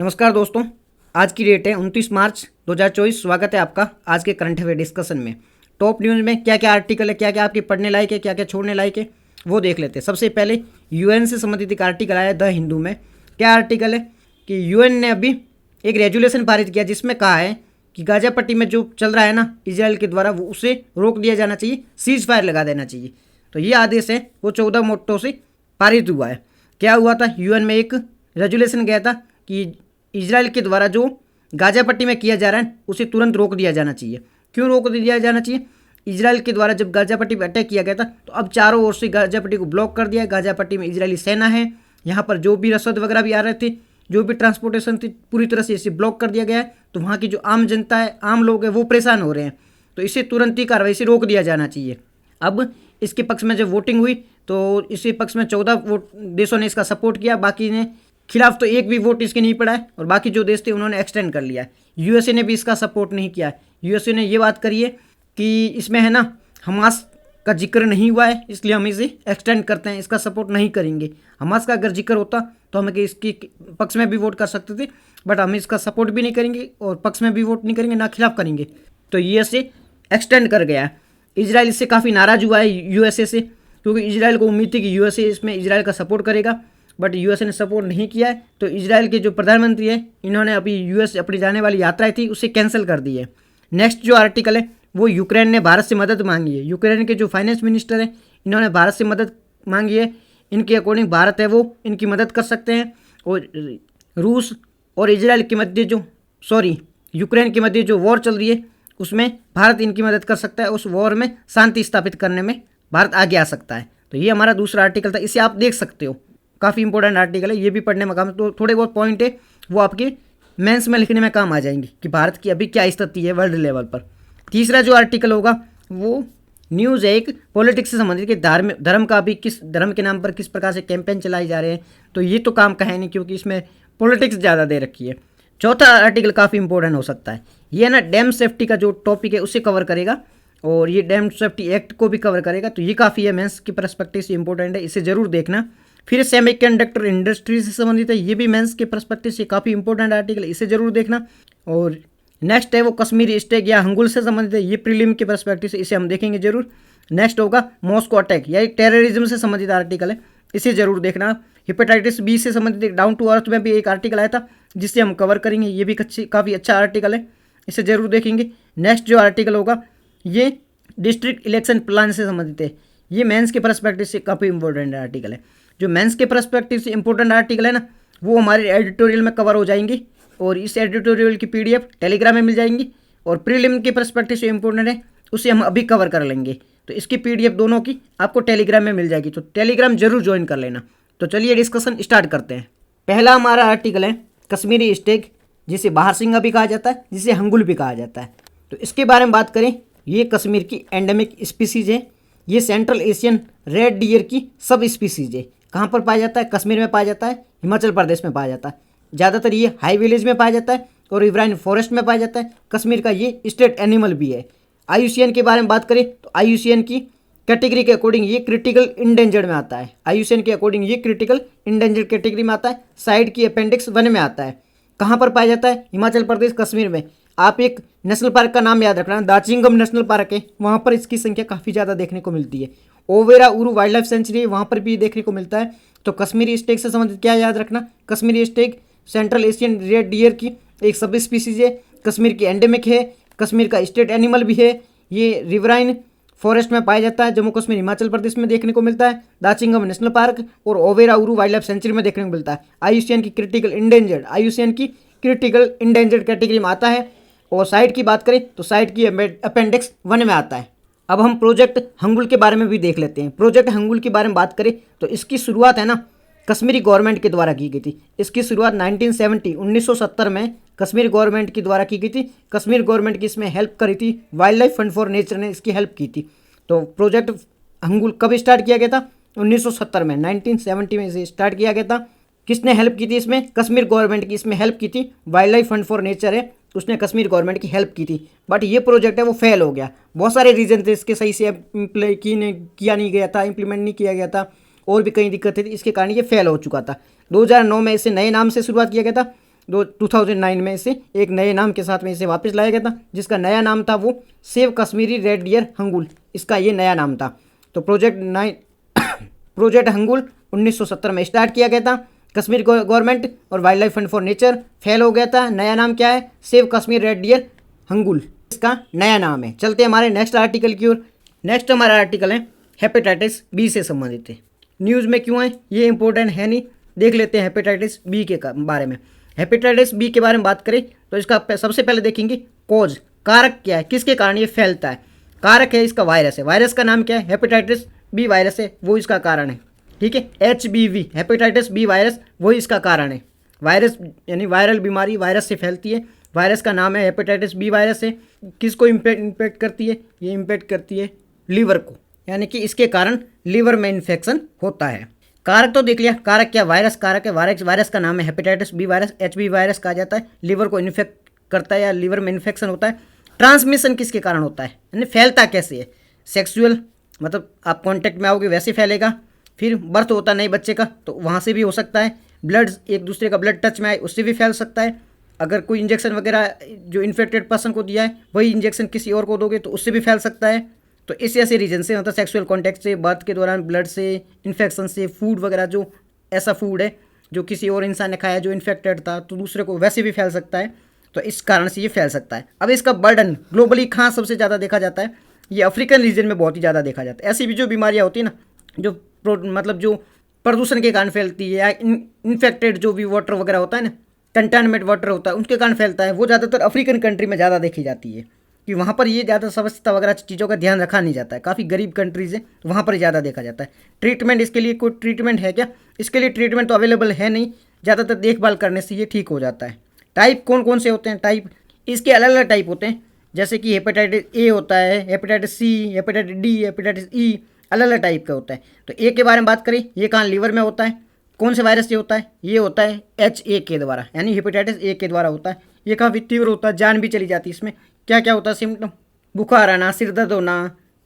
नमस्कार दोस्तों, आज की डेट है 29 मार्च 2024। स्वागत है आपका आज के करंट अफेयर डिस्कशन में। टॉप न्यूज़ में क्या क्या आर्टिकल है, क्या क्या आपके पढ़ने लायक है, क्या क्या छोड़ने लायक है, वो देख लेते हैं। सबसे पहले यूएन से संबंधित एक आर्टिकल आया द हिंदू में। क्या आर्टिकल है कि यूएन ने अभी एक रेजुलेशन पारित किया जिसमें कहा है कि गाजा पट्टी में जो चल रहा है ना इजराइल के द्वारा, वो उसे रोक दिया जाना चाहिए, सीज फायर लगा देना चाहिए। तो ये आदेश है वो 14 मोटो से पारित हुआ है। क्या हुआ था, यूएन में एक रेजुलेशन गया था कि इजराइल के द्वारा जो गाजा पट्टी में किया जा रहा है उसे तुरंत रोक दिया जाना चाहिए। क्यों रोक दिया जाना चाहिए? इजराइल के द्वारा जब गाजा पट्टी पर अटैक किया गया था तो अब चारों ओर से गाजा पट्टी को ब्लॉक कर दिया है। गाजा पट्टी में इजरायली सेना है, यहाँ पर जो भी रसद वगैरह भी आ रहे थे, जो भी ट्रांसपोर्टेशन थी, पूरी तरह से इसे ब्लॉक कर दिया गया है। तो वहाँ की जो आम जनता है, आम लोग हैं, वो परेशान हो रहे हैं। तो इसे तुरंत ही कार्रवाई से रोक दिया जाना चाहिए। अब इसके पक्ष में जब वोटिंग हुई तो इसी पक्ष में 14 देशों ने इसका सपोर्ट किया, बाकी ने खिलाफ तो एक भी वोट इसके नहीं पड़ा है, और बाकी जो देश थे उन्होंने एक्सटेंड कर लिया है। यूएसए ने भी इसका सपोर्ट नहीं किया है। यूएसए ने ये बात करी है कि इसमें है ना हमास का जिक्र नहीं हुआ है, इसलिए हम इसे एक्सटेंड करते हैं, इसका सपोर्ट नहीं करेंगे। हमास का अगर जिक्र होता तो हम इसके पक्ष में भी वोट कर सकते थे, बट हम इसका सपोर्ट भी नहीं करेंगे और पक्ष में भी वोट नहीं करेंगे, ना खिलाफ करेंगे। तो यूएसए एक्सटेंड कर गया है। इजराइल इससे काफ़ी नाराज़ हुआ है यूएसए से, क्योंकि इजराइल को उम्मीद थी कि यूएसए इसमें इजराइल का सपोर्ट करेगा, बट यूएसए ने सपोर्ट नहीं किया है। तो इजराइल के जो प्रधानमंत्री है, इन्होंने अभी यूएस अपनी जाने वाली यात्राएं थी उसे कैंसिल कर दी है। नेक्स्ट जो आर्टिकल है वो यूक्रेन ने भारत से मदद मांगी है। यूक्रेन के जो फाइनेंस मिनिस्टर है, इन्होंने भारत से मदद मांगी है। इनके अकॉर्डिंग भारत है वो इनकी मदद कर सकते हैं, और रूस और इजराइल के मध्य यूक्रेन के मध्य जो वॉर चल रही है उसमें भारत इनकी मदद कर सकता है। उस वॉर में शांति स्थापित करने में भारत आगे आ सकता है। तो ये हमारा दूसरा आर्टिकल था, इसे आप देख सकते हो, काफ़ी इंपॉर्टेंट आर्टिकल है, ये भी पढ़ने में काम। तो थोड़े बहुत पॉइंट है वो आपके मेंस में लिखने में काम आ जाएंगे कि भारत की अभी क्या स्थिति है वर्ल्ड लेवल पर। तीसरा जो आर्टिकल होगा वो न्यूज़ है एक पॉलिटिक्स से संबंधित कि धर्म का अभी किस धर्म के नाम पर किस प्रकार से कैंपेन चलाए जा रहे हैं। तो ये तो काम का है नहीं, क्योंकि इसमें पॉलिटिक्स ज़्यादा दे रखी है। चौथा आर्टिकल काफ़ी इंपॉर्टेंट हो सकता है, ये ना डैम सेफ्टी का जो टॉपिक है उसे कवर करेगा, और ये डैम सेफ्टी एक्ट को भी कवर करेगा। तो ये काफ़ी है, मेंस की पर्सपेक्टिव से इंपॉर्टेंट है, इसे ज़रूर देखना। फिर सेमीकंडक्टर इंडस्ट्री से संबंधित है, ये भी मेंस के पर्सपेक्टिव से काफ़ी इंपॉर्टेंट आर्टिकल, इसे जरूर देखना। और नेक्स्ट है वो कश्मीरी स्टेक या हंगुल से संबंधित है, ये प्रीलिम के पर्सपेक्टिव से, इसे हम देखेंगे जरूर। नेक्स्ट होगा मॉस्को अटैक, या टेररिज्म से संबंधित आर्टिकल है, इसे जरूर देखना। हेपेटाइटिस बी से संबंधित डाउन टू अर्थ में भी एक आर्टिकल आया था जिसे हम कवर करेंगे, ये भी काफ़ी अच्छा आर्टिकल है, इसे जरूर देखेंगे। नेक्स्ट जो आर्टिकल होगा ये डिस्ट्रिक्ट इलेक्शन प्लान से संबंधित है, ये मेंस के पर्सपेक्टिव से काफ़ी इंपॉर्टेंट आर्टिकल है। जो मेंस के पर्सपेक्टिव से इंपॉर्टेंट आर्टिकल है ना, वो हमारे एडिटोरियल में कवर हो जाएंगे, और इस एडिटोरियल की पीडीएफ टेलीग्राम में मिल जाएंगी। और प्रीलिम के पर्सपेक्टिव से इंपॉर्टेंट है उसे हम अभी कवर कर लेंगे, तो इसकी पीडीएफ दोनों की आपको टेलीग्राम में मिल जाएगी, तो टेलीग्राम जरूर ज्वाइन कर लेना। तो चलिए डिस्कशन स्टार्ट करते हैं। पहला हमारा आर्टिकल है कश्मीरी स्टेक, जिसे बाहर सिंगा भी कहा जाता है, जिसे हंगुल भी कहा जाता है। तो इसके बारे में बात करें, ये कश्मीर की एंडेमिक स्पीसीज है। ये सेंट्रल एशियन रेड डियर की सब स्पीसीज है। कहाँ पर पाया जाता है? कश्मीर में पाया जाता है, हिमाचल प्रदेश में पाया जाता है। ज़्यादातर ये हाई विलेज में पाया जाता है और रिवराइन फॉरेस्ट में पाया जाता है। कश्मीर का ये स्टेट एनिमल भी है। IUCN के बारे में बात करें तो IUCN की कैटेगरी के अकॉर्डिंग ये क्रिटिकल इंडेंजर्ड में आता है। IUCN के अकॉर्डिंग ये क्रिटिकल इंडेंजर्ड कैटेगरी में आता है, साइड की अपेंडिक्स 1 में आता है। कहाँ पर पाया जाता है? हिमाचल प्रदेश, कश्मीर में। आप एक नेशनल पार्क का नाम याद रखना, दाचिंगम नेशनल पार्क है, वहाँ पर इसकी संख्या काफ़ी ज़्यादा देखने को मिलती है। ओवेरा उरू वाइल्ड लाइफ सेंचुरी, वहाँ पर भी देखने को मिलता है। तो कश्मीरी स्टेक से संबंधित क्या याद रखना? Kashmiri stag central Asian red deer की एक सब स्पीसीज है, कश्मीर की एंडेमिक है, कश्मीर का स्टेट एनिमल भी है। ये रिवराइन फॉरेस्ट में पाया जाता है, जम्मू कश्मीर हिमाचल प्रदेश में देखने को मिलता है, दाचिंगम नेशनल पार्क और ओवेरा उरू वाइल्ड लाइफ सेंचुरी में देखने को मिलता है। IUCN की क्रिटिकल इंडेंजर्ड कैटेगरी में आता है। और साइट की बात करें तो साइट की अपेंडिक्स 1 में आता है। अब हम प्रोजेक्ट हंगुल के बारे में भी देख लेते हैं। प्रोजेक्ट हंगुल के बारे में बात करें तो इसकी शुरुआत है ना कश्मीरी गवर्नमेंट के द्वारा की गई थी। इसकी शुरुआत 1970 में कश्मीर गवर्नमेंट के द्वारा की गई थी। कश्मीर गवर्नमेंट की इसमें हेल्प करी थी, wild life fund for nature ने इसकी हेल्प की थी। तो प्रोजेक्ट हंगुल कब स्टार्ट किया गया था? 1970 में, 1970 में इसे स्टार्ट किया गया था। किसने हेल्प की थी इसमें? कश्मीर गवर्नमेंट की इसमें हेल्प की थी। Wild life fund for nature है, उसने कश्मीर गवर्नमेंट की हेल्प की थी। बट ये प्रोजेक्ट है वो फेल हो गया। बहुत सारे रीजन थे इसके, सही से किया नहीं गया था, इम्प्लीमेंट नहीं किया गया था, और भी कई दिक्कतें थी, इसके कारण ये फेल हो चुका था। 2009 में इसे नए नाम से शुरुआत किया गया था 2009 में इसे एक नए नाम के साथ में इसे वापस लाया गया था, जिसका नया नाम था वो save Kashmiri red deer hangul, इसका ये नया नाम था। तो प्रोजेक्ट हंगुल 1970 में स्टार्ट किया गया था। कश्मीर गवर्नमेंट और wildlife fund for nature fail हो गया था। नया नाम क्या है? Save Kashmir red deer hangul, इसका नया नाम है। चलते हैं हमारे नेक्स्ट आर्टिकल की ओर। नेक्स्ट हमारा आर्टिकल है हेपेटाइटिस बी से संबंधित है। न्यूज़ में क्यों है ये इंपॉर्टेंट है नहीं, देख लेते हैं हेपेटाइटिस बी के बारे में। हेपेटाइटिस बी के बारे में बात करें तो इसका सबसे पहले देखेंगे कॉज, कारक क्या है, किसके कारण ये फैलता है। कारक है इसका वायरस है, वायरस का नाम क्या है? हेपेटाइटिस बी वायरस है, वो इसका कारण है। ठीक है, HBV हेपेटाइटिस बी वायरस वही इसका कारण है। वायरस यानी वायरल बीमारी वायरस से फैलती है, वायरस का नाम है हेपेटाइटिस बी वायरस है। किसको इम्पेक्ट करती है? ये इम्पेक्ट करती है लीवर को, यानी कि इसके कारण लीवर में इन्फेक्शन होता है। कारक तो देख लिया, कारक क्या? वायरस कारक है, वायरस का नाम है hepatitis B virus, HBV virus कहा जाता है। लीवर को इन्फेक्ट करता है या लीवर में इन्फेक्शन होता है। ट्रांसमिशन किसके कारण होता है, यानी फैलता कैसे है? सेक्सुअल, मतलब आप कांटेक्ट में आओगे वैसे फैलेगा। फिर बर्थ होता नहीं बच्चे का तो वहाँ से भी हो सकता है। ब्लड, एक दूसरे का ब्लड टच में आए उससे भी फैल सकता है। अगर कोई इंजेक्शन वगैरह जो इन्फेक्टेड पर्सन को दिया है वही इंजेक्शन किसी और को दोगे तो उससे भी फैल सकता है। तो ऐसे रीजन से, मतलब सेक्सुअल कॉन्टैक्ट से, बर्थ के दौरान ब्लड से, इन्फेक्शन से, फूड वगैरह जो ऐसा फूड है जो किसी और इंसान ने खाया जो इन्फेक्टेड था तो दूसरे को वैसे भी फैल सकता है। तो इस कारण से ये फैल सकता है। अब इसका बर्डन ग्लोबली कहाँ सबसे ज़्यादा देखा जाता है? ये अफ्रीकन रीजन में बहुत ही ज़्यादा देखा जाता है। ऐसी भी जो बीमारियाँ होती है ना, जो मतलब जो प्रदूषण के कारण फैलती है या इन्फेक्टेड जो भी वाटर वगैरह होता है ना, कंटामिनेट वाटर होता है उनके कारण फैलता है, वो ज़्यादातर अफ्रीकन कंट्री में ज़्यादा देखी जाती है कि वहाँ पर ये ज़्यादा स्वच्छता वगैरह चीज़ों का ध्यान रखा नहीं जाता है। काफ़ी गरीब कंट्रीज़ है तो वहाँ पर ज़्यादा देखा जाता है। ट्रीटमेंट, इसके लिए कोई ट्रीटमेंट है क्या? इसके लिए ट्रीटमेंट तो अवेलेबल है नहीं, ज़्यादातर देखभाल करने से ये ठीक हो जाता है। टाइप कौन कौन से होते हैं? टाइप इसके अलग अलग टाइप होते हैं, जैसे कि हेपेटाइटिस ए होता है, hepatitis C, hepatitis D, hepatitis E, अलग अलग टाइप का होता है। तो ए के बारे में बात करें, ये कहाँ लीवर में होता है। कौन से वायरस से होता है? ये होता है HA के द्वारा, यानी हेपेटाइटिस ए के द्वारा होता है। ये काफ़ी तीव्र होता है, जान भी चली जाती है इसमें। क्या क्या होता है सिम्टम? बुखार आना, सिर दर्द होना,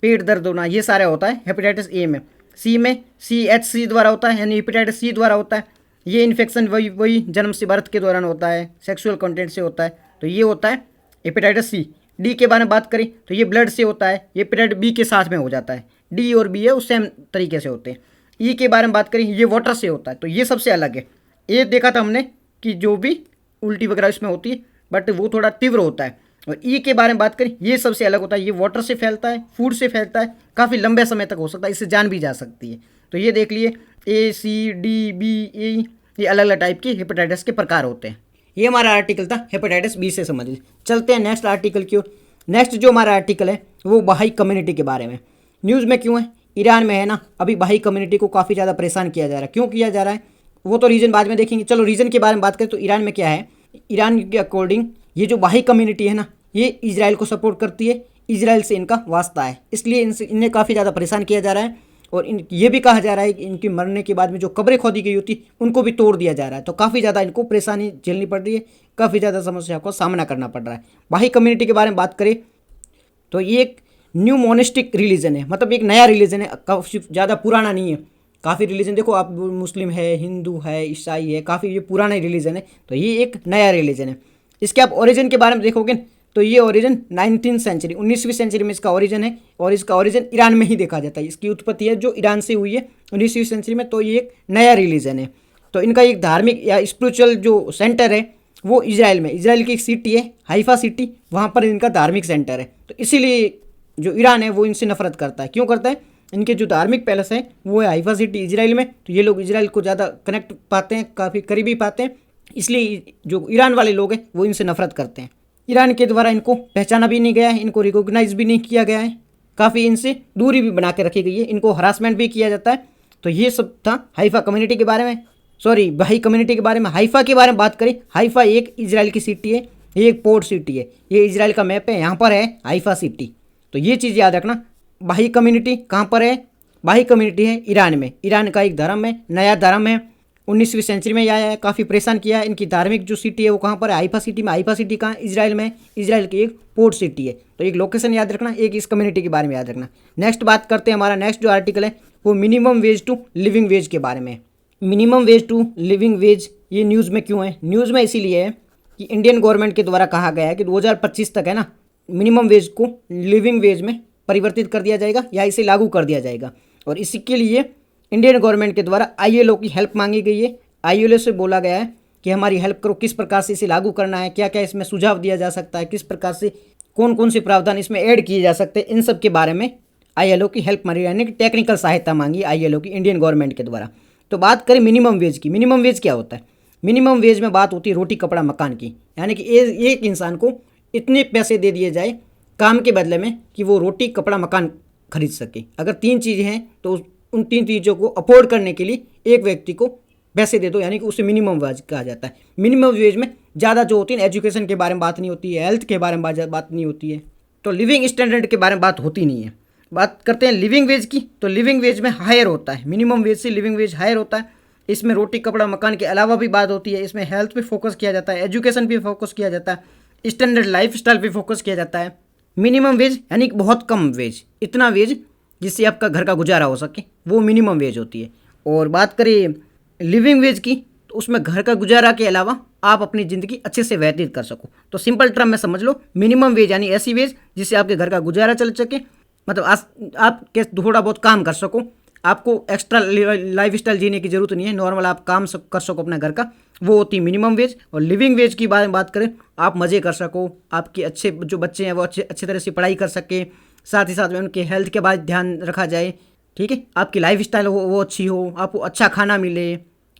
पेट दर्द होना, ये सारा होता है हेपेटाइटिस ए में। सी में CHC द्वारा होता है, यानी हेपेटाइटिस सी द्वारा होता है। ये इन्फेक्शन वही जन्म से बर्थ के दौरान होता है, सेक्सुअल कंटेंट से होता है, तो ये होता है हेपेटाइटिस सी। डी के बारे में बात करें तो ये ब्लड से होता है, ये हेपेटाइटिस बी के साथ में हो जाता है। डी और बी है उस सेम तरीके से होते हैं। ई के बारे में बात करें, ये वाटर से होता है, तो ये सबसे अलग है। ये देखा था हमने कि जो भी उल्टी वगैरह इसमें होती है बट वो थोड़ा तीव्र होता है। और ई के बारे में बात करें, ये सबसे अलग होता है, ये वाटर से फैलता है, फूड से फैलता है, काफ़ी लंबे समय तक हो सकता है, इससे जान भी जा सकती है। तो ये देख लिए ACDBE, ये अलग अलग टाइप की हेपेटाइटिस के प्रकार होते हैं। ये हमारा आर्टिकल था हेपेटाइटिस बी से संबंधित। चलते हैं नेक्स्ट आर्टिकल की ओर। नेक्स्ट जो हमारा आर्टिकल है वो बहाई कम्युनिटी के बारे में। न्यूज़ में क्यों है? ईरान में है ना, अभी बहाई कम्युनिटी को काफ़ी ज़्यादा परेशान किया जा रहा है। क्यों किया जा रहा है वो तो रीज़न बाद में देखेंगे। चलो रीज़न के बारे में बात करें तो ईरान में क्या है, ईरान के अकॉर्डिंग ये जो बहाई कम्युनिटी है ना, ये इजराइल को सपोर्ट करती है, इजराइल से इनका वास्ता है, इसलिए इन्हें काफ़ी ज़्यादा परेशान किया जा रहा है। और ये भी कहा जा रहा है कि इनके मरने के बाद में जो कब्रें खोदी गई होती उनको भी तोड़ दिया जा रहा है। तो काफ़ी ज़्यादा इनको परेशानी झेलनी पड़ रही है, काफ़ी ज़्यादा समस्या को सामना करना पड़ रहा है। बहाई कम्युनिटी के बारे में बात करें तो ये एक न्यू मोनिस्टिक रिलीजन है, मतलब एक नया रिलीजन है, काफ़ी ज़्यादा पुराना नहीं है। काफ़ी रिलीजन देखो आप, मुस्लिम है, हिंदू है, ईसाई है, काफ़ी ये पुराना रिलीजन है, तो ये एक नया रिलीजन है। इसके आप ओरिजिन के बारे में देखोगे तो ये ओरिजिन 19वीं सेंचुरी 19वीं सेंचुरी में इसका ओरिजिन है, और इसका ओरिजिन ईरान में ही देखा जाता है। इसकी उत्पत्ति है जो ईरान से हुई है 19वीं सेंचुरी में, तो ये एक नया रिलीजन है। तो इनका एक धार्मिक या स्पिरिचुअल जो सेंटर है वो इजराइल में, इजराइल की एक सिटी है हाइफा सिटी, वहाँ पर इनका धार्मिक सेंटर है। तो इसीलिए जो ईरान है वो इनसे नफरत करता है। क्यों करता है? इनके जो धार्मिक पैलेस है वो है हाइफा सिटी इजराइल में, तो ये लोग इजराइल को ज़्यादा कनेक्ट पाते हैं, काफ़ी करीबी पाते हैं, इसलिए जो ईरान वाले लोग हैं वो इनसे नफरत करते हैं। ईरान के द्वारा इनको पहचाना भी नहीं गया है, इनको रिकॉग्नाइज भी नहीं किया गया है, काफ़ी इनसे दूरी भी बना के रखी गई है, इनको हरासमेंट भी किया जाता है। तो ये सब था हाइफा कम्युनिटी के बारे में, सॉरी बहाई कम्युनिटी के बारे में। हाइफा के बारे में बात करें, हाइफा एक इजराइल की सिटी है, ये एक पोर्ट सिटी है, ये इजराइल का मैप है, यहाँ पर है हाइफा सिटी। तो ये चीज़ याद रखना। बहाई कम्युनिटी कहाँ पर है? बहाई कम्युनिटी है ईरान में, ईरान का एक धर्म है, नया धर्म है, 19वीं सेंचुरी में आया है, काफ़ी परेशान किया है। इनकी धार्मिक जो सिटी है वो कहाँ पर है? हाइफा सिटी में। हाइफा सिटी कहाँ? इजराइल में, इजराइल की एक पोर्ट सिटी है। तो एक लोकेशन याद रखना, एक इस कम्युनिटी के बारे में याद रखना। नेक्स्ट बात करते हैं, हमारा नेक्स्ट जो आर्टिकल है वो minimum wage to living wage के बारे में। Minimum wage to living wage ये न्यूज़ में क्यों है? न्यूज़ में इसीलिए है कि इंडियन गवर्नमेंट के द्वारा कहा गया है कि 2025 तक है ना, मिनिमम वेज को लिविंग वेज में परिवर्तित कर दिया जाएगा या इसे लागू कर दिया जाएगा। और इसी के लिए इंडियन गवर्नमेंट के द्वारा ILO की हेल्प मांगी गई है। ILO से बोला गया है कि हमारी हेल्प करो, किस प्रकार से इसे लागू करना है, क्या क्या इसमें सुझाव दिया जा सकता है, किस प्रकार से कौन कौन से प्रावधान इसमें ऐड किए जा सकते हैं, इन सब के बारे में ILO की हेल्प मांगी, यानी कि टेक्निकल सहायता मांगी ILO की इंडियन गवर्नमेंट के द्वारा। तो बात करें मिनिमम वेज की। मिनिमम वेज क्या होता है? मिनिमम वेज में बात होती है रोटी कपड़ा मकान की, यानी कि एक इंसान को इतने पैसे दे दिए जाए काम के बदले में कि वो रोटी कपड़ा मकान खरीद सके। अगर 3 चीज़ें हैं तो उन 3 चीज़ों को अफोर्ड करने के लिए एक व्यक्ति को पैसे दे दो, यानी कि उसे मिनिमम वेज कहा जाता है। मिनिमम वेज में ज़्यादा जो होती है एजुकेशन के बारे में बात नहीं होती है, हेल्थ के बारे में बात नहीं होती है, तो लिविंग स्टैंडर्ड के बारे में बात होती नहीं है। बात करते हैं लिविंग वेज की, तो लिविंग वेज में हायर होता है, मिनिमम वेज से लिविंग वेज हायर होता है। इसमें रोटी कपड़ा मकान के अलावा भी बात होती है, इसमें हेल्थ पे फोकस किया जाता है, एजुकेशन पे फोकस किया जाता है, स्टैंडर्ड लाइफ स्टाइल पे फोकस किया जाता है। मिनिमम वेज यानी कि बहुत कम वेज, इतना वेज जिससे आपका घर का गुजारा हो सके, वो मिनिमम वेज होती है। और बात करें लिविंग वेज की, तो उसमें घर का गुजारा के अलावा आप अपनी ज़िंदगी अच्छे से व्यतीत कर सको। तो सिंपल टर्म में समझ लो, मिनिमम वेज यानी ऐसी वेज जिससे आपके घर का गुजारा चल सके, मतलब आप के थोड़ा बहुत काम कर सको, आपको एक्स्ट्रा लाइफ स्टाइल जीने की ज़रूरत नहीं है, नॉर्मल आप काम कर सको अपना घर का, वो होती है मिनिमम वेज। और लिविंग वेज की बात करें, आप मज़े कर सको, आपके अच्छे जो बच्चे हैं वो अच्छे तरह से पढ़ाई कर सके, साथ ही साथ में उनके हेल्थ के बाद ध्यान रखा जाए, ठीक है, आपकी लाइफ स्टाइल वो अच्छी हो, आपको अच्छा खाना मिले,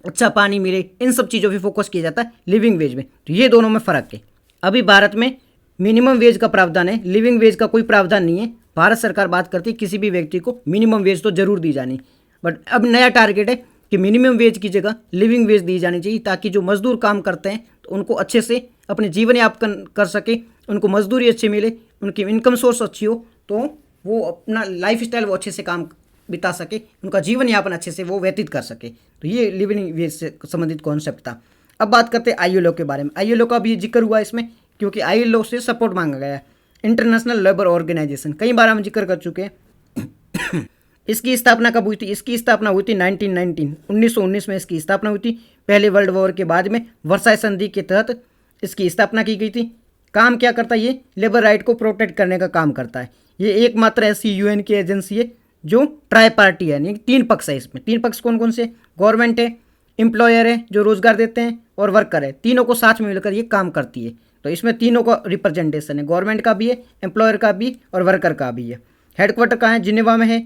अच्छा पानी मिले, इन सब चीज़ों पे फोकस किया जाता है लिविंग वेज में। तो ये दोनों में फ़र्क है। अभी भारत में मिनिमम वेज का प्रावधान है, लिविंग वेज का कोई प्रावधान नहीं है। भारत सरकार बात करती है किसी भी व्यक्ति को मिनिमम वेज तो जरूर दी जानी, बट अब नया टारगेट है कि मिनिमम वेज की जगह लिविंग वेज दी जानी चाहिए, ताकि जो मजदूर काम करते हैं तो उनको अच्छे से अपने जीवन यापन कर सके, उनको मजदूरी अच्छी मिले, उनकी इनकम सोर्स अच्छी हो, तो वो अपना लाइफ स्टाइल वो अच्छे से काम बिता सके, उनका जीवन यापन अच्छे से वो व्यतीत कर सके। तो ये लिविंग वेज से संबंधित कॉन्सेप्ट था। अब बात करते हैं ILO के बारे में। ILO का भी जिक्र हुआ इसमें, क्योंकि ILO से सपोर्ट मांगा गया है, इंटरनेशनल लेबर ऑर्गेनाइजेशन, कई बार हम जिक्र कर चुके हैं। इसकी स्थापना कब हुई थी? इसकी स्थापना हुई थी 1919 में इसकी स्थापना हुई थी। पहले वर्ल्ड वॉर के बाद में वर्साई संधि के तहत इसकी स्थापना की गई थी। काम क्या करता है? ये लेबर राइट को प्रोटेक्ट करने का काम करता है। ये एकमात्र ऐसी UN की एजेंसी है जो ट्राई पार्टी है, यानी 3 पक्ष है इसमें। 3 पक्ष कौन कौन से? गवर्नमेंट है, एम्प्लॉयर है जो रोजगार देते हैं, और वर्कर है। तीनों को साथ में मिलकर ये काम करती है। तो इसमें तीनों का रिप्रेजेंटेशन है, गवर्नमेंट का भी है, एम्प्लॉयर का भी और वर्कर का भी है। हेडक्वार्टर कहाँ है? जिनेवा में है।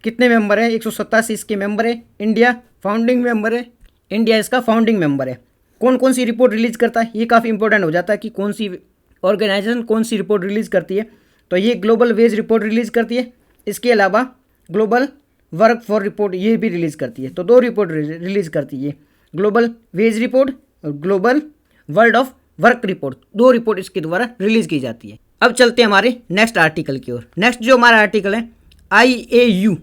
कितने मेंबर है? 187 इसके मेंबर है। इंडिया फाउंडिंग मेंबर है, इंडिया इसका फाउंडिंग मेंबर है। कौन कौन सी रिपोर्ट रिलीज करता है? ये काफ़ी इंपॉर्टेंट हो जाता है कि कौन सी ऑर्गेनाइजेशन कौन सी रिपोर्ट रिलीज करती है। तो ये ग्लोबल वेज रिपोर्ट रिलीज करती है। इसके अलावा ग्लोबल वर्क फॉर रिपोर्ट ये भी रिलीज करती है। तो 2 रिपोर्ट रिलीज करती है, ग्लोबल वेज रिपोर्ट और global world of work report. 2 report इसके द्वारा रिलीज की जाती है। अब चलते हैं हमारे नेक्स्ट आर्टिकल की ओर। नेक्स्ट जो हमारा आर्टिकल है IAU।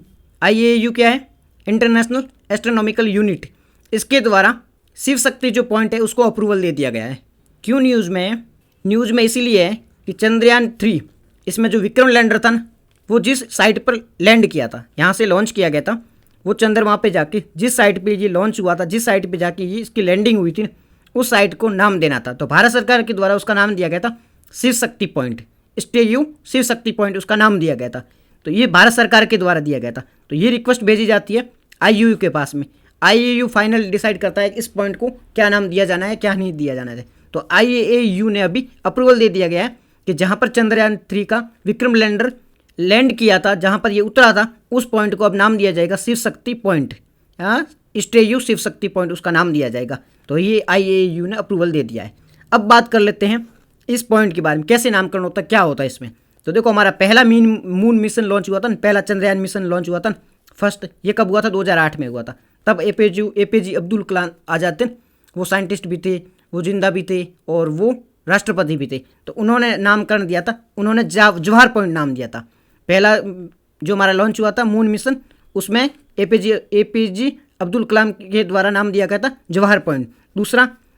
IAU क्या है? International astronomical unit. इसके द्वारा शिव शक्ति जो पॉइंट है उसको अप्रूवल दे दिया गया है। क्यों न्यूज़ में है? न्यूज़ में इसीलिए है कि चंद्रयान 3 इसमें जो विक्रम लैंडर था ना, वो जिस साइट पर लैंड किया था, यहाँ से लॉन्च किया गया था, वो चंद्रमा पे जाके जिस साइट पे ये लॉन्च हुआ था, जिस साइट पे जाके ये इसकी लैंडिंग हुई थी, उस साइट को नाम देना था। तो भारत सरकार के द्वारा उसका नाम दिया गया था शिव शक्ति पॉइंट। स्टेयू शिव शक्ति पॉइंट उसका नाम दिया गया था। तो ये भारत सरकार के द्वारा दिया गया था। तो ये रिक्वेस्ट भेजी जाती है IAU के पास में। IAU फाइनल डिसाइड करता है कि इस पॉइंट को क्या नाम दिया जाना है, क्या नहीं दिया जाना है। तो IAU ने अभी अप्रूवल दे दिया गया है कि जहाँ पर चंद्रयान 3 का विक्रम लैंडर लैंड किया था, जहाँ पर ये उतरा था, उस पॉइंट को अब नाम दिया जाएगा शिव शक्ति पॉइंट। स्टेयू शिव शक्ति पॉइंट उसका नाम दिया जाएगा। तो ये IAU ने अप्रूवल दे दिया है। अब बात कर लेते हैं इस पॉइंट के बारे में, कैसे नामकरण होता है, क्या होता है इसमें। तो देखो, हमारा पहला मून मिशन लॉन्च हुआ था, पहला चंद्रयान मिशन लॉन्च हुआ था फर्स्ट। ये कब हुआ था? 2008 में हुआ था। तब APJ अब्दुल कलाम आज़ाद थे, वो साइंटिस्ट भी थे, वो जिंदा भी थे और वो राष्ट्रपति भी थे। तो उन्होंने नामकरण दिया था, उन्होंने जवाहर पॉइंट नाम दिया था। पहला जो हमारा लॉन्च हुआ था मून मिशन, उसमें APJ अब्दुल कलाम के द्वारा नाम दिया गया था जवाहर पॉइंट।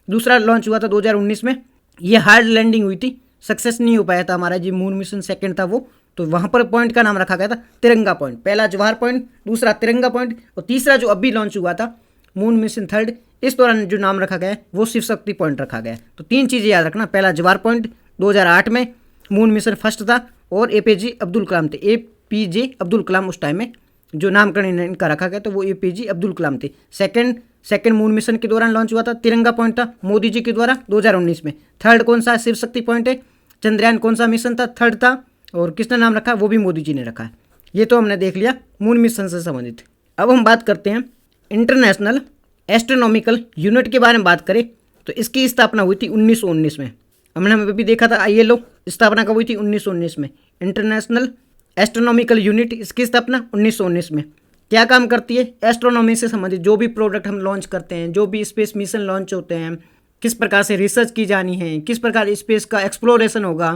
दूसरा लॉन्च हुआ था 2019 में। ये हार्ड लैंडिंग हुई थी, सक्सेस नहीं हो पाया था हमारा जो मून मिशन सेकंड था वो। तो वहाँ पर पॉइंट का नाम रखा गया था तिरंगा पॉइंट। पहला जवाहर पॉइंट, दूसरा तिरंगा पॉइंट, और तीसरा जो अभी लॉन्च हुआ था मून मिशन थर्ड, इस दौरान जो नाम रखा गया है वो शिव शक्ति पॉइंट रखा गया है। तो 3 चीज़ें याद रखना, पहला जवाहर पॉइंट 2008 में मून मिशन फर्स्ट था और एपीजे अब्दुल कलाम थे। एपीजे अब्दुल कलाम उस टाइम में जो नामकरण इनका रखा गया तो वो एपीजे अब्दुल कलाम थे। सेकंड मून मिशन के दौरान लॉन्च हुआ था, तिरंगा पॉइंट था मोदी जी के द्वारा 2019 में। थर्ड कौन सा शिव शक्ति पॉइंट है, चंद्रयान कौन सा मिशन था, थर्ड था, और किसने नाम रखा वो भी मोदी जी ने रखा है। ये तो हमने देख लिया मून मिशन से संबंधित। अब हम बात करते हैं इंटरनेशनल एस्ट्रोनॉमिकल यूनिट के बारे में बात करें तो इसकी स्थापना हुई थी 1919 में। हमने अभी देखा था ILO स्थापना कब हुई थी 1919 में। इंटरनेशनल एस्ट्रोनॉमिकल यूनिट इसकी स्थापना 1919 में। क्या काम करती है, एस्ट्रोनॉमी से संबंधित जो भी प्रोडक्ट हम लॉन्च करते हैं, जो भी स्पेस मिशन लॉन्च होते हैं, किस प्रकार से रिसर्च की जानी है, किस प्रकार स्पेस का एक्सप्लोरेशन होगा,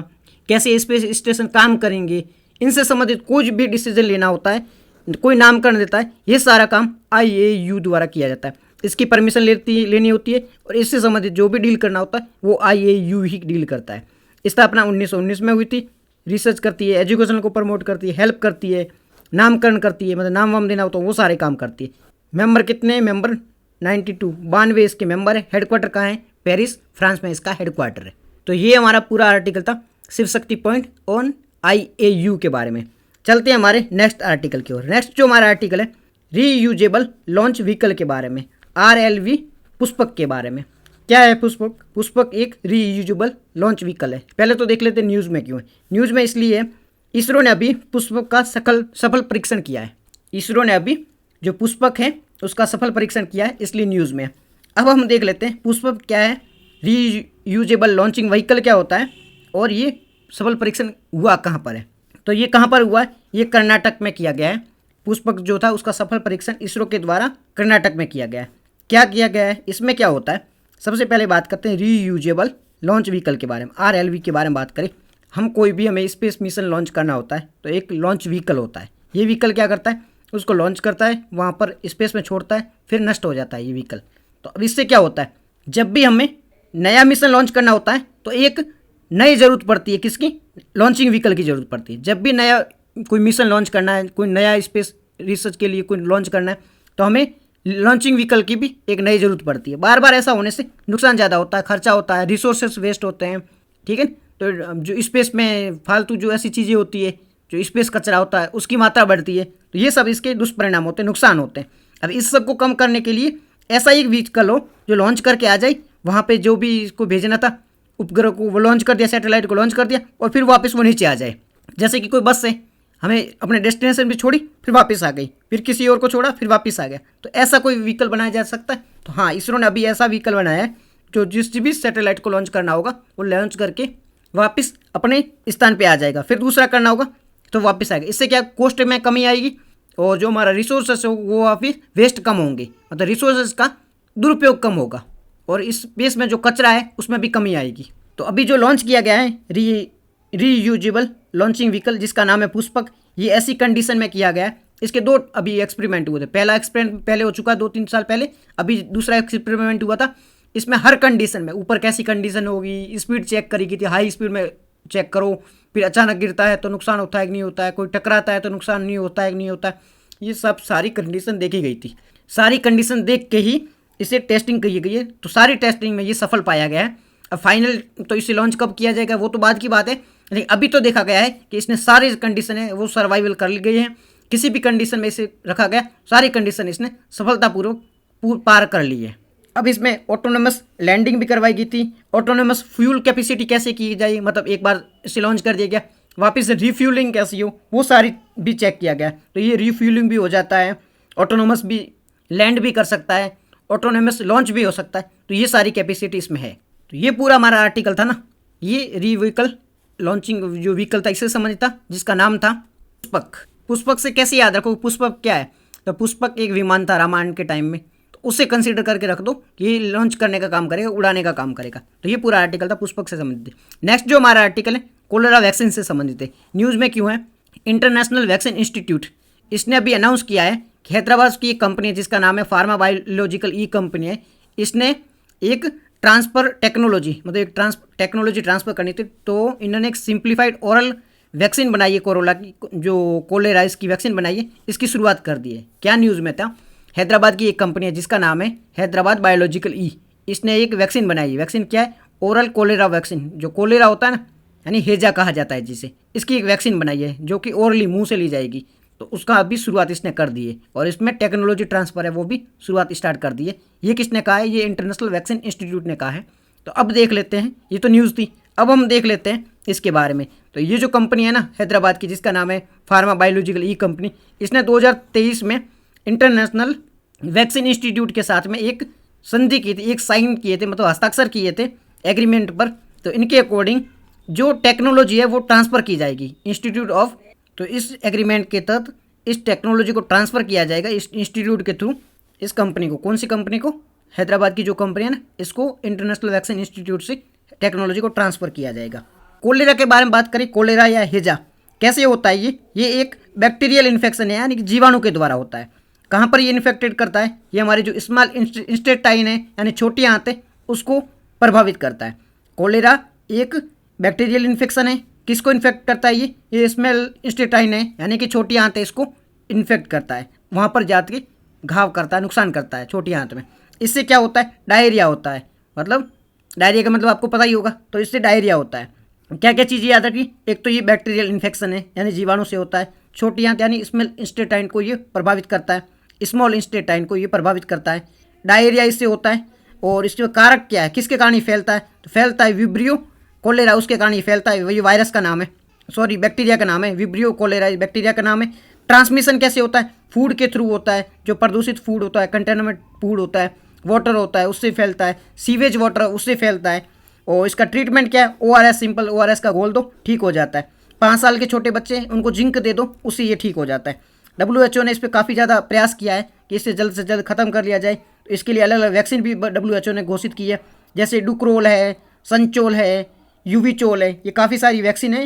कैसे स्पेस स्टेशन काम करेंगे, इनसे संबंधित कुछ भी डिसीजन लेना होता है, कोई नामकरण देता है, ये सारा काम IAU द्वारा किया जाता है। इसकी परमिशन लेनी होती है और इससे संबंधित जो भी डील करना होता है वो IAU ही डील करता है। स्थापना 1919 में हुई थी। रिसर्च करती है, एजुकेशन को प्रमोट करती है, हेल्प करती है, नामकरण करती है, मतलब नाम वाम देना होता है वो सारे काम करती है। मेंबर कितने, मेंबर 92 इसके मेंबर है। हेडक्वार्टर कहाँ है, पेरिस फ्रांस में इसका हेडक्वार्टर है। तो ये हमारा पूरा आर्टिकल था Shiv Shakti point on IAU के बारे में। चलते हैं हमारे नेक्स्ट आर्टिकल की ओर। नेक्स्ट जो हमारा आर्टिकल है रीयूजेबल लॉन्च व्हीकल के बारे में, RLV पुष्पक के बारे में। क्या है पुष्पक? पुष्पक एक रीयूजेबल लॉन्च व्हीकल है। पहले तो देख लेते हैं न्यूज़ में क्यों है। न्यूज़ में इसलिए है, इसरो ने अभी पुष्पक का सफल परीक्षण किया है। इसरो ने अभी जो पुष्पक है उसका सफल परीक्षण किया है, इसलिए न्यूज़ में है। अब हम देख लेते हैं पुष्पक क्या है, रीयूजेबल लॉन्चिंग व्हीकल क्या होता है और ये सफल परीक्षण हुआ कहाँ पर है। तो ये कहाँ पर हुआ है, ये कर्नाटक में किया गया है। पुष्पक जो था उसका सफल परीक्षण इसरो के द्वारा कर्नाटक में किया गया है। क्या किया गया है, इसमें क्या होता है, सबसे पहले बात करते हैं रीयूजेबल लॉन्च व्हीकल के बारे में, RLV के बारे में बात करें। हम कोई भी हमें स्पेस मिशन लॉन्च करना होता है तो एक लॉन्च व्हीकल होता है। ये व्हीकल क्या करता है, उसको लॉन्च करता है, वहाँ पर स्पेस में छोड़ता है, फिर नष्ट हो जाता है ये व्हीकल। तो अब इससे क्या होता है, जब भी हमें नया मिशन लॉन्च करना होता है तो एक नई ज़रूरत पड़ती है, किसकी, लॉन्चिंग व्हीकल की ज़रूरत पड़ती है। जब भी नया कोई मिशन लॉन्च करना है, कोई नया स्पेस रिसर्च के लिए कोई लॉन्च करना है तो हमें लॉन्चिंग व्हीकल की भी एक नई ज़रूरत पड़ती है। बार बार ऐसा होने से नुकसान ज़्यादा होता है, खर्चा होता है, रिसोर्सेस वेस्ट होते हैं, ठीक है। तो जो स्पेस में फालतू जो ऐसी चीज़ें होती है, जो स्पेस कचरा होता है उसकी मात्रा बढ़ती है, तो ये सब इसके दुष्परिणाम होते हैं, नुकसान होते हैं। अब इस सब को कम करने के लिए ऐसा एक व्हीकल हो जो लॉन्च करके आ जाए, वहाँ पे जो भी इसको भेजना था उपग्रह को वो लॉन्च कर दिया, सैटेलाइट को लॉन्च कर दिया और फिर वापस वो नीचे आ जाए। जैसे कि कोई बस से हमें अपने डेस्टिनेशन भी छोड़ी, फिर वापस आ गई, फिर किसी और को छोड़ा, फिर वापस आ गया। तो ऐसा कोई व्हीकल बनाया जा सकता है। तो हाँ, इसरो ने अभी ऐसा व्हीकल बनाया है जो जिस भी सैटेलाइट को लॉन्च करना होगा वो लॉन्च करके वापस अपने स्थान पे आ जाएगा, फिर दूसरा करना होगा तो वापस आएगा। इससे क्या, कॉस्ट में कमी आएगी और जो हमारा रिसोर्सेस हो वो वापस वेस्ट कम होंगे, मतलब रिसोर्सेस का दुरुपयोग कम होगा और इस स्पेस में जो कचरा है उसमें भी कमी आएगी। तो अभी जो लॉन्च किया गया है रीयूजेबल लॉन्चिंग व्हीकल जिसका नाम है पुष्पक, ये ऐसी कंडीशन में किया गया है। इसके 2 अभी एक्सपेरिमेंट हुए थे। पहला एक्सपेरिमेंट पहले हो चुका है 2-3 साल पहले, अभी दूसरा एक्सपेरिमेंट हुआ था। इसमें हर कंडीशन में, ऊपर कैसी कंडीशन होगी, स्पीड चेक करी गई थी, हाई स्पीड में चेक करो, फिर अचानक गिरता है तो नुकसान होता है कि नहीं होता है, कोई टकराता है तो नुकसान नहीं होता है कि नहीं होता है, ये सब सारी कंडीशन देखी गई थी। सारी कंडीशन देख के ही इसे टेस्टिंग की गई है। तो सारी टेस्टिंग में ये सफल पाया गया है। अब फाइनल तो इसे लॉन्च कब किया जाएगा वो तो बाद की बात है, लेकिन अभी तो देखा गया है कि इसने सारी कंडीशन है वो सर्वाइवल कर ली गई है। किसी भी कंडीशन में इसे रखा गया, सारी कंडीशन इसने सफलतापूर्वक पार कर ली है। अब इसमें ऑटोनोमस लैंडिंग भी करवाई गई थी। ऑटोनोमस फ्यूल कैपेसिटी कैसे की जाए, मतलब एक बार इसे लॉन्च कर दिया गया, वापस से रिफ्यूलिंग कैसी हो वो सारी भी चेक किया गया। तो ये रिफ्यूलिंग भी हो जाता है, ऑटोनोमस भी लैंड भी कर सकता है, ऑटोनोमस लॉन्च भी हो सकता है। तो ये सारी कैपेसिटी इसमें है। तो ये पूरा हमारा आर्टिकल था ना, ये व्हीकल लॉन्चिंग जो व्हीकल था इससे संबंधित था जिसका नाम था पुष्पक। पुष्पक से कैसे याद रखो, पुष्पक क्या है, तो पुष्पक एक विमान था रामायण के टाइम में, तो उसे कंसीडर करके रख दो कि ये लॉन्च करने का काम करेगा, उड़ाने का काम करेगा। तो ये पूरा आर्टिकल था पुष्पक से संबंधित। नेक्स्ट जो हमारा आर्टिकल है कोलेरा वैक्सीन से संबंधित है। न्यूज़ में क्यों है, इंटरनेशनल वैक्सीन इंस्टीट्यूट इसने अभी अनाउंस किया है कि हैदराबाद की एक कंपनी है जिसका नाम है फार्मा बायोलॉजिकल ई कंपनी है, इसने एक ट्रांसफ़र टेक्नोलॉजी, मतलब एक टेक्नोलॉजी ट्रांसफ़र करनी थी। तो इन्होंने एक सिंप्लीफाइड ओरल वैक्सीन बनाई है कोरोना की, जो कोलेरा इसकी वैक्सीन बनाई है, इसकी शुरुआत कर दी है। क्या न्यूज़ में था, हैदराबाद की एक कंपनी है जिसका नाम है हैदराबाद बायोलॉजिकल ई। इसने एक वैक्सीन बनाई है। वैक्सीन क्या है? Oral cholera vaccine. जो कोलेरा होता है ना, यानी हैजा कहा जाता है जिसे, इसकी एक वैक्सीन बनाई है जो कि ओरली मुंह से ली जाएगी। तो उसका अभी शुरुआत इसने कर दी है और इसमें टेक्नोलॉजी ट्रांसफ़र है वो भी शुरुआत स्टार्ट कर दी है। ये किसने कहा है? ये इंटरनेशनल वैक्सीन इंस्टीट्यूट ने कहा है। तो अब देख लेते हैं, ये तो न्यूज़ थी, अब हम देख लेते हैं इसके बारे में। तो ये जो कंपनी है ना हैदराबाद की, जिसका नाम है फार्मा बायोलॉजिकल ई कंपनी, इसने 2023 में इंटरनेशनल वैक्सीन इंस्टीट्यूट के साथ में एक संधि की थी, एक साइन किए थे, मतलब हस्ताक्षर किए थे एग्रीमेंट पर। तो इनके अकॉर्डिंग जो टेक्नोलॉजी है वो ट्रांसफ़र की जाएगी इंस्टीट्यूट ऑफ। तो इस एग्रीमेंट के तहत इस टेक्नोलॉजी को ट्रांसफ़र किया जाएगा इस इंस्टीट्यूट के थ्रू। इस कंपनी को, कौन सी कंपनी को? हैदराबाद की जो कंपनी है ना, इसको इंटरनेशनल वैक्सीन इंस्टीट्यूट से टेक्नोलॉजी को ट्रांसफ़र किया जाएगा। कोलेरा के बारे में बात करें, कोलेरा या हैजा कैसे होता है? ये एक बैक्टीरियल इन्फेक्शन है, यानी कि जीवाणु के द्वारा होता है। कहाँ पर ये इन्फेक्टेड करता है? ये हमारे जो स्मॉल इंस्टेटाइन है, यानी छोटी आंत, उसको प्रभावित करता है। कोलेरा एक बैक्टीरियल इन्फेक्शन है। किसको इन्फेक्ट करता है? ये स्मॉल इंस्टेटाइन है, यानी कि छोटी आंत है, इसको इन्फेक्ट करता है। वहाँ पर जाके घाव करता है, नुकसान करता है छोटी आंत में। इससे क्या होता है? डायरिया होता है। मतलब डायरिया का मतलब आपको पता ही होगा। तो इससे डायरिया होता है। क्या क्या चीज़ें याद रखी? एक तो ये बैक्टीरियल इन्फेक्शन है, यानी जीवाणु से होता है। छोटी आंत यानी स्मॉल इंस्टेटाइन को ये प्रभावित करता है, स्मॉल इंस्टेटाइन को ये प्रभावित करता है। डायरिया इससे होता है। और इसके कारक क्या है? किसके कारण ही फैलता है? तो फैलता है विब्रियो कोलेरा, उसके कारण ही फैलता है। वही वायरस का नाम है, सॉरी बैक्टीरिया का नाम है, विब्रियो कोलेरा बैक्टीरिया का नाम है। ट्रांसमिशन कैसे होता है? फूड के थ्रू होता है। जो प्रदूषित फूड होता है, कंटेनमेंट फूड होता है, वाटर होता है, उससे फैलता है। सीवेज वाटर, उससे फैलता है। और इसका ट्रीटमेंट क्या है? ORS, सिंपल ORS का घोल दो, ठीक हो जाता है। 5 साल के छोटे बच्चे उनको जिंक दे दो, उससे ये ठीक हो जाता है। WHO ने इस पर काफ़ी ज़्यादा प्रयास किया है कि इसे जल्द से जल्द ख़त्म कर लिया जाए। तो इसके लिए अलग अलग वैक्सीन भी WHO ने घोषित की है, जैसे डुक्रोल है, संचोल है, यूविचोल है। ये काफ़ी सारी वैक्सीन है,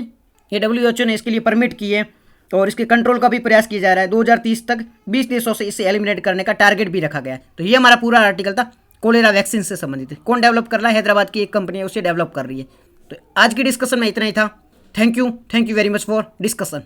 ये WHO ने इसके लिए परमिट की है। और इसके कंट्रोल का भी प्रयास किया जा रहा है। 2030 तक 20 देशों से इसे एलिमिनेट करने का टारगेट भी रखा गया है। तो ये हमारा पूरा आर्टिकल था कोलेरा वैक्सीन से संबंधित। कौन डेवलप कर रहा है? हैदराबाद की एक कंपनी है, उसे डेवलप कर रही है। तो आज की डिस्कशन में इतना ही था। Thank you very much for discussion.